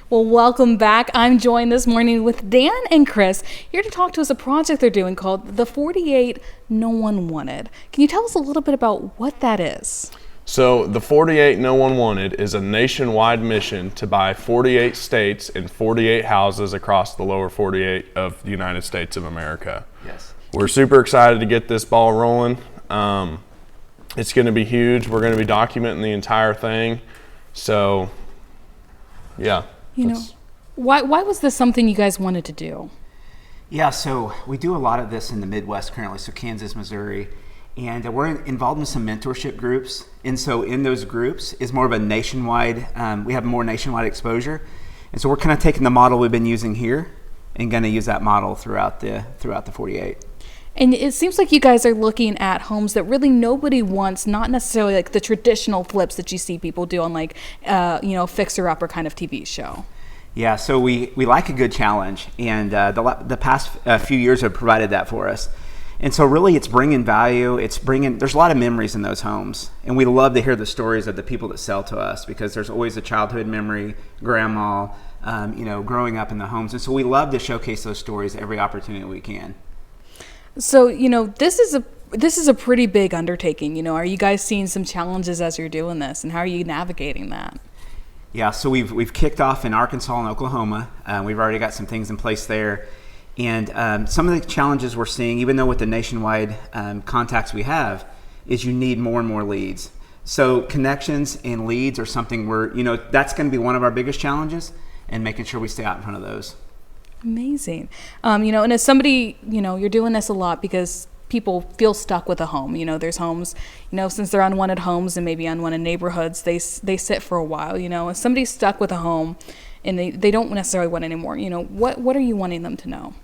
Well, welcome back. I'm joined this morning with Dan and Chris here to talk to us a project they're doing called The 48 No One Wanted. Can you tell us a little bit about what that is? So the 48 No One Wanted is a nationwide mission to buy 48 states and 48 houses across the lower 48 of the United States of America. Yes. We're super excited to get this ball rolling. It's going to be huge. We're going to be documenting the entire thing. So, yeah. Why was this something you guys wanted to do? Yeah, so we do a lot of this in the Midwest currently, so Kansas, Missouri, and we're involved in some mentorship groups. And so in those groups is more of a nationwide, we have more nationwide exposure. And so we're kind of taking the model we've been using here and going to use that model throughout the 48. And it seems like you guys are looking at homes that really nobody wants, not necessarily like the traditional flips that you see people do on like, Fixer Upper kind of TV show. Yeah, so we like a good challenge, and the past few years have provided that for us. And so really it's bringing value, there's a lot of memories in those homes. And we love to hear the stories of the people that sell to us because there's always a childhood memory, grandma, growing up in the homes. And so we love to showcase those stories every opportunity we can. So, this is a pretty big undertaking. Are you guys seeing some challenges as you're doing this, and how are you navigating that? Yeah, so we've kicked off in Arkansas and Oklahoma. We've already got some things in place there. And some of the challenges we're seeing, even though with the nationwide contacts we have, is you need more and more leads. So connections and leads are something that's going to be one of our biggest challenges, and making sure we stay out in front of those. Amazing. And as somebody, you're doing this a lot because people feel stuck with a home. There's homes, since they're unwanted homes and maybe unwanted neighborhoods, they sit for a while. If somebody's stuck with a home and they don't necessarily want it anymore, what are you wanting them to know?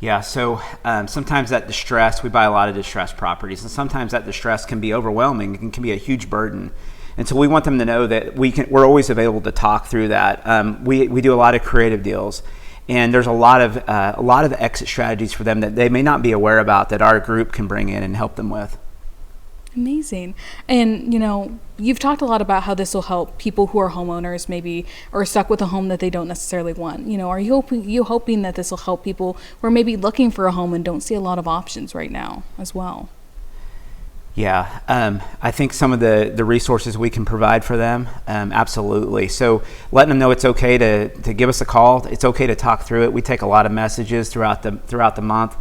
Yeah, so sometimes that distress, we buy a lot of distressed properties, and sometimes that distress can be overwhelming. It can be a huge burden. And so we want them to know that we're always available to talk through that. We do a lot of creative deals, and there's a lot of exit strategies for them that they may not be aware about that our group can bring in and help them with. Amazing. And, you've talked a lot about how this will help people who are homeowners maybe or stuck with a home that they don't necessarily want. Are you hoping that this will help people who are maybe looking for a home and don't see a lot of options right now as well? Yeah, I think some of the resources we can provide for them, absolutely. So letting them know it's okay to give us a call. It's okay to talk through it. We take a lot of messages throughout the month,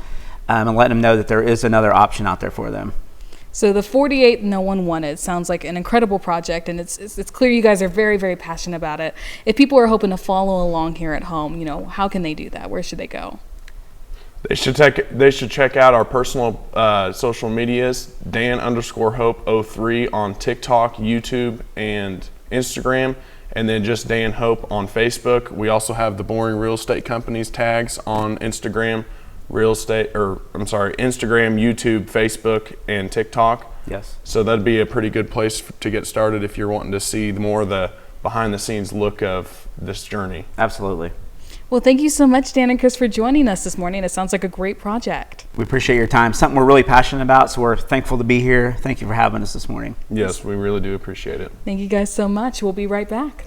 and letting them know that there is another option out there for them. So the 48 No One Wanted sounds like an incredible project, and it's clear you guys are very, very passionate about it. If people are hoping to follow along here at home, how can they do that? Where should they go? They should check out our personal social medias, Dan_Hope03 on TikTok, YouTube, and Instagram, and then just Dan Hope on Facebook. We also have the Boring Real Estate Companies tags on Instagram, Instagram, YouTube, Facebook, and TikTok. Yes. So that'd be a pretty good place to get started if you're wanting to see more of the behind-the-scenes look of this journey. Absolutely. Well, thank you so much, Dan and Chris, for joining us this morning. It sounds like a great project. We appreciate your time. Something we're really passionate about, so we're thankful to be here. Thank you for having us this morning. Yes, we really do appreciate it. Thank you guys so much. We'll be right back.